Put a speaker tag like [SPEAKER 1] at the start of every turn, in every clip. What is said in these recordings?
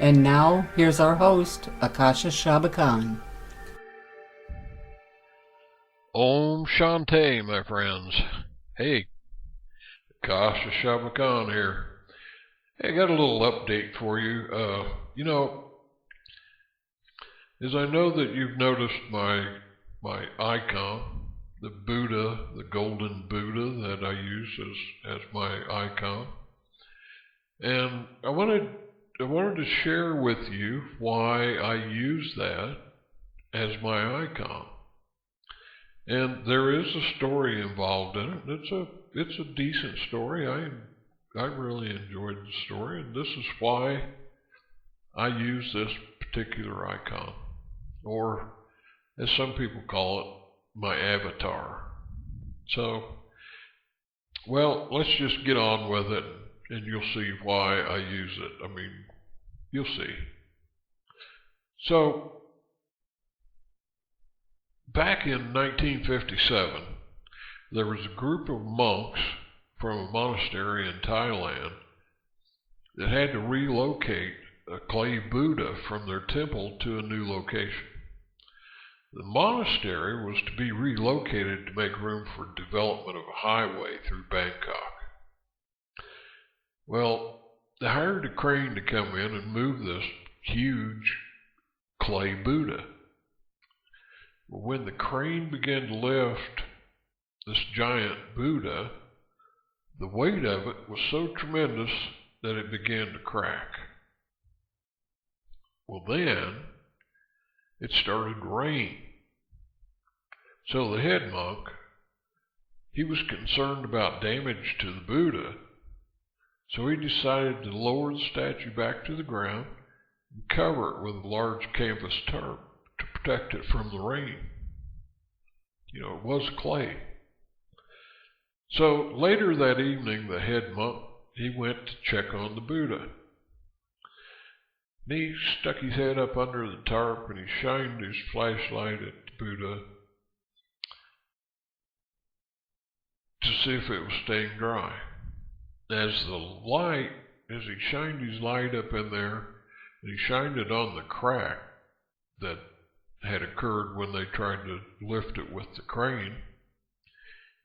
[SPEAKER 1] And now, here's our host, Akasha Shabakan.
[SPEAKER 2] Om Shanti, my friends. Hey, Akasha Shabakan here. Hey, I got a little update for you. As I know that you've noticed my icon, the Buddha, the golden Buddha that I use as my icon. And I wanted to share with you why I use that as my icon. And there is a story involved in it. It's a decent story. I really enjoyed the story, and this is why I use this particular icon, or as some people call it, my avatar. So, well, let's just get on with it, and you'll see why I use it. I mean, you'll see. So, back in 1957, there was a group of monks from a monastery in Thailand that had to relocate a clay Buddha from their temple to a new location. The monastery was to be relocated to make room for development of a highway through Bangkok. Well, they hired a crane to come in and move this huge clay Buddha. When the crane began to lift this giant Buddha, the weight of it was so tremendous that it began to crack. Well, then it started to rain. So the head monk, he was concerned about damage to the Buddha, so he decided to lower the statue back to the ground and cover it with a large canvas tarp to protect it from the rain. You know, it was clay. So later that evening, the head monk, he went to check on the Buddha. And he stuck his head up under the tarp and he shined his flashlight at the Buddha to see if it was staying dry. As he shined his light up in there, and he shined it on the crack that had occurred when they tried to lift it with the crane,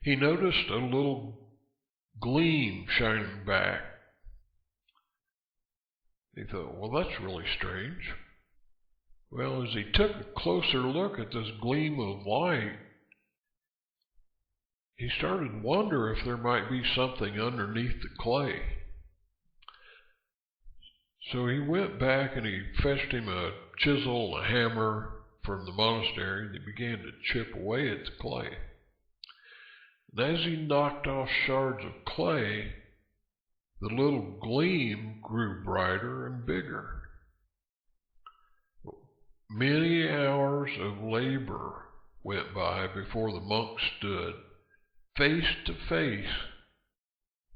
[SPEAKER 2] he noticed a little gleam shining back. He thought, well, that's really strange. Well, as he took a closer look at this gleam of light, he started to wonder if there might be something underneath the clay. So he went back and he fetched him a chisel and a hammer from the monastery, and he began to chip away at the clay. And as he knocked off shards of clay, the little gleam grew brighter and bigger. Many hours of labor went by before the monk stood face to face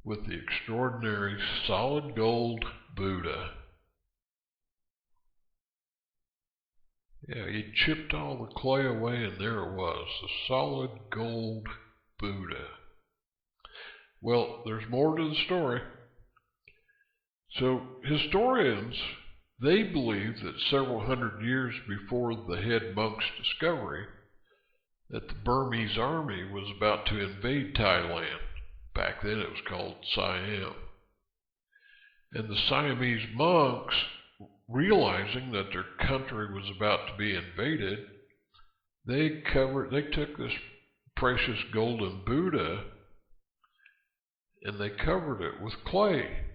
[SPEAKER 2] with the extraordinary solid gold Buddha. Yeah, he chipped all the clay away, and there it was, the solid gold Buddha. Well, there's more to the story. So historians, they believe that several hundred years before the head monk's discovery, that the Burmese army was about to invade Thailand. Back then it was called Siam. And the Siamese monks, realizing that their country was about to be invaded, they took this precious golden Buddha and they covered it with clay.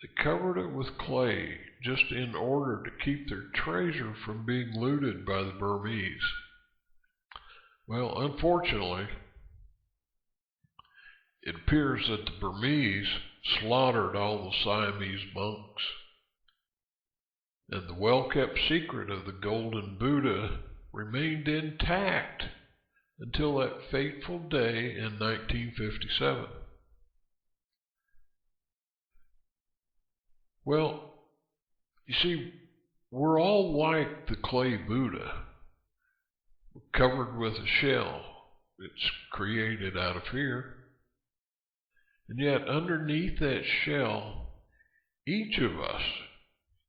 [SPEAKER 2] They covered it with clay just in order to keep their treasure from being looted by the Burmese. Well, unfortunately, it appears that the Burmese slaughtered all the Siamese monks, and the well-kept secret of the golden Buddha remained intact until that fateful day in 1957. Well, you see, we're all like the clay Buddha, covered with a shell. It's created out of fear. And yet underneath that shell, each of us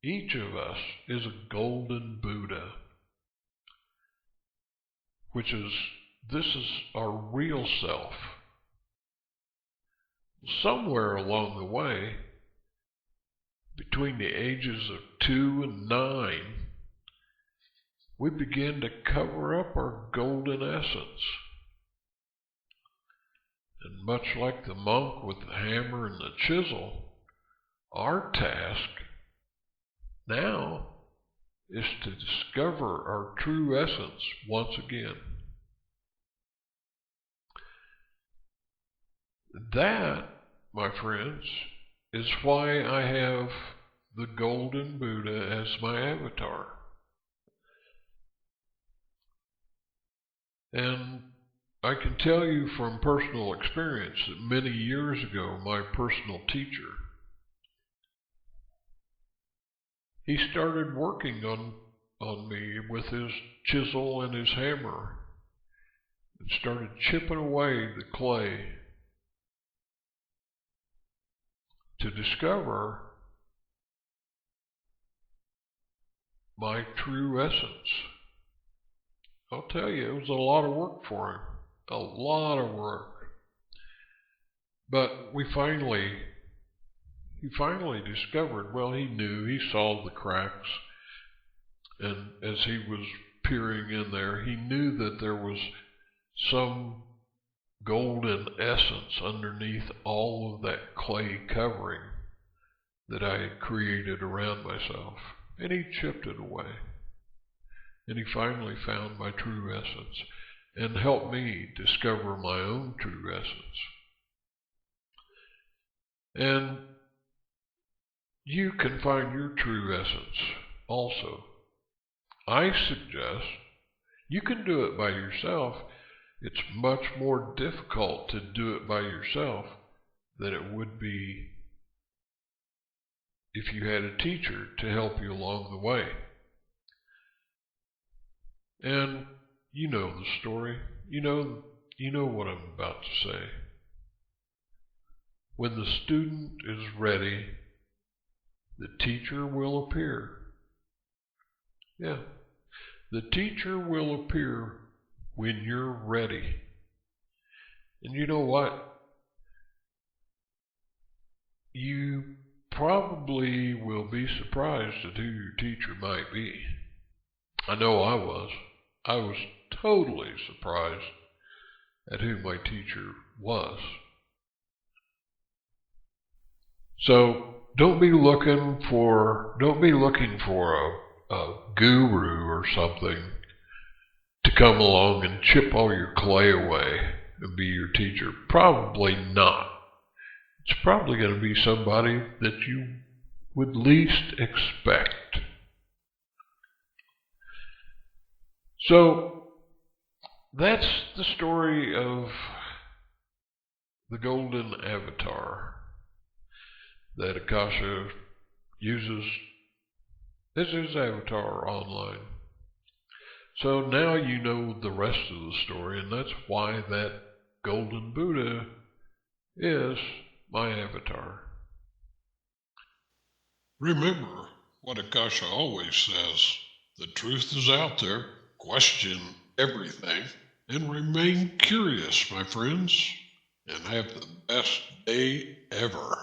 [SPEAKER 2] Each of us is a golden Buddha, this is our real self. Somewhere along the way, between the ages of 2 and 9, we begin to cover up our golden essence. And much like the monk with the hammer and the chisel, our task now is to discover our true essence once again. That, my friends, is why I have the golden Buddha as my avatar. And I can tell you from personal experience that many years ago, my personal teacher, he started working on me with his chisel and his hammer and started chipping away the clay to discover my true essence. I'll tell you, it was a lot of work for him. A lot of work. But he finally discovered, well, he saw the cracks, and as he was peering in there, he knew that there was some golden essence underneath all of that clay covering that I had created around myself, and he chipped it away. And he finally found my true essence and helped me discover my own true essence. And you can find your true essence also. I suggest you can do it by yourself. It's much more difficult to do it by yourself than it would be if you had a teacher to help you along the way. And you know the story. You know what I'm about to say. When the student is ready, the teacher will appear. Yeah, the teacher will appear when you're ready. And you know what? You probably will be surprised at who your teacher might be. I know I was. I was totally surprised at who my teacher was. So don't be looking for a guru or something to come along and chip all your clay away and be your teacher. Probably not. It's probably going to be somebody that you would least expect. So that's the story of the golden avatar that Akasha uses as his avatar online. So now you know the rest of the story, and that's why that golden Buddha is my avatar.
[SPEAKER 3] Remember what Akasha always says, the truth is out there, question everything, and remain curious, my friends, and have the best day ever.